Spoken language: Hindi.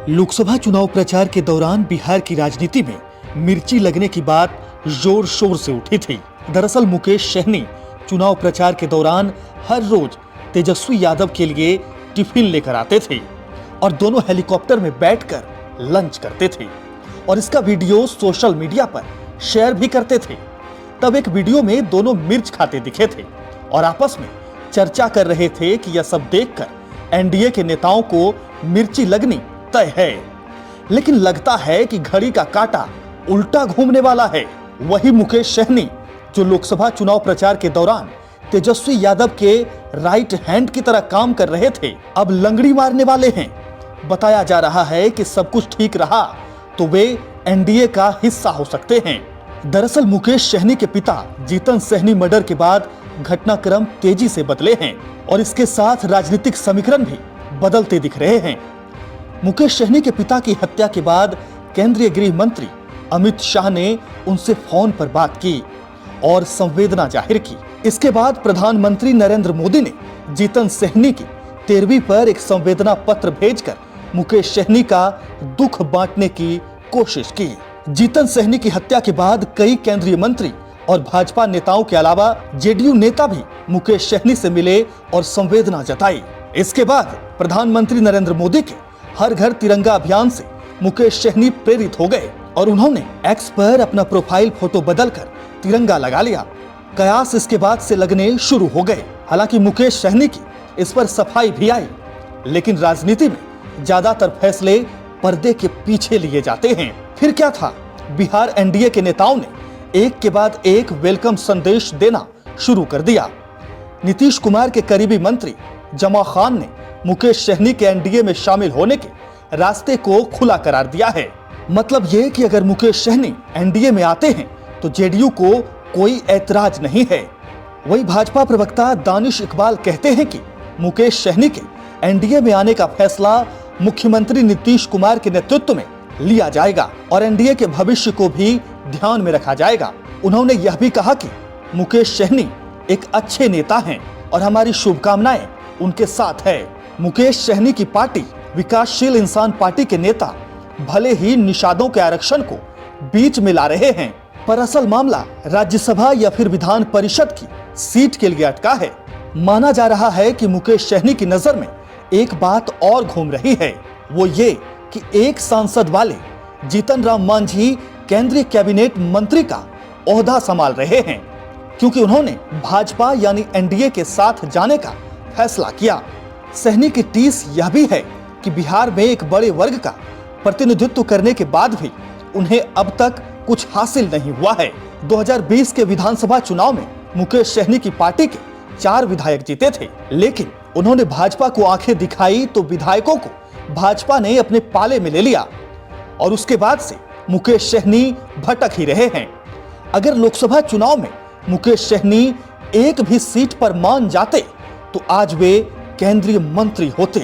लोकसभा चुनाव प्रचार के दौरान बिहार की राजनीति में मिर्ची लगने की बात जोर शोर से उठी थी। दरअसल मुकेश सहनी चुनाव प्रचार के दौरान हर रोज तेजस्वी यादव के लिए टिफिन लेकर आते थे और दोनों हेलीकॉप्टर में बैठकर लंच करते थे और इसका वीडियो सोशल मीडिया पर शेयर भी करते थे। तब एक वीडियो में दोनों मिर्च खाते दिखे थे और आपस में चर्चा कर रहे थे कि यह सब देखकर एनडीए के नेताओं को मिर्ची लगनी तय है। लेकिन लगता है कि घड़ी का कांटा उल्टा घूमने वाला है। वही मुकेश सहनी जो लोकसभा चुनाव प्रचार के दौरान तेजस्वी यादव के राइट हैंड की तरह काम कर रहे थे, अब लंगड़ी मारने वाले हैं। बताया जा रहा है कि सब कुछ ठीक रहा तो वे एनडीए का हिस्सा हो सकते हैं। दरअसल मुकेश सहनी के पिता जीतन सहनी मर्डर के बाद घटनाक्रम तेजी से बदले हैं और इसके साथ राजनीतिक समीकरण भी बदलते दिख रहे हैं। मुकेश सहनी के पिता की हत्या के बाद केंद्रीय गृह मंत्री अमित शाह ने उनसे फोन पर बात की और संवेदना जाहिर की। इसके बाद प्रधानमंत्री नरेंद्र मोदी ने जीतन सहनी की 13वीं पर एक संवेदना पत्र भेजकर मुकेश सहनी का दुख बांटने की कोशिश की। जीतन सहनी की हत्या के बाद कई केंद्रीय मंत्री और भाजपा नेताओं के अलावा जेडीयू नेता भी मुकेश सहनी से मिले और संवेदना जताई। इसके बाद प्रधानमंत्री नरेंद्र मोदी के हर घर तिरंगा अभियान से मुकेश सहनी प्रेरित हो गए और उन्होंने एक्स पर अपना प्रोफाइल फोटो बदलकर तिरंगा लगा लिया। कयास इसके बाद से लगने शुरू हो गए। हालांकि मुकेश सहनी की इस पर सफाई भी आई, लेकिन राजनीति में ज्यादातर फैसले पर्दे के पीछे लिए जाते हैं। फिर क्या था, बिहार एनडीए के नेताओं ने एक के बाद एक वेलकम संदेश देना शुरू कर दिया। नीतीश कुमार के करीबी मंत्री जमा खान ने मुकेश सहनी के एनडीए में शामिल होने के रास्ते को खुला करार दिया है। मतलब ये कि अगर मुकेश सहनी एनडीए में आते हैं तो जेडीयू को कोई ऐतराज नहीं है। वही भाजपा प्रवक्ता दानिश इकबाल कहते हैं कि मुकेश सहनी के एनडीए में आने का फैसला मुख्यमंत्री नीतीश कुमार के नेतृत्व में लिया जाएगा और एनडीए के भविष्य को भी ध्यान में रखा जाएगा। उन्होंने यह भी कहा कि मुकेश सहनी एक अच्छे नेता हैं और हमारी शुभकामनाएं उनके साथ है। मुकेश सहनी की पार्टी विकासशील इंसान पार्टी के नेता भले ही निषादों के आरक्षण को बीच में ला रहे हैं, पर असल मामला राज्यसभा या फिर विधान परिषद की सीट के लिए अटका है। माना जा रहा है कि मुकेश सहनी की नजर में एक बात और घूम रही है, वो ये कि एक सांसद वाले जीतन राम मांझी केंद्रीय कैबिनेट मंत्री का ओहदा संभाल रहे हैं क्योंकि उन्होंने भाजपा यानी एनडीए के साथ जाने का फैसला किया। सहनी की टीस यह भी है कि बिहार में एक बड़े वर्ग का प्रतिनिधित्व करने के बाद भी उन्हें अब तक कुछ हासिल नहीं हुआ है। 2020 के विधानसभा चुनाव में मुकेश सहनी की पार्टी के 4 विधायक जीते थे, लेकिन उन्होंने भाजपा को आंखें दिखाई तो विधायकों को भाजपा ने अपने पाले में ले लिया और उसके बाद से मुकेश सहनी भटक ही रहे हैं। अगर लोकसभा चुनाव में मुकेश सहनी एक भी सीट पर मान जाते तो आज वे केंद्रीय मंत्री होते।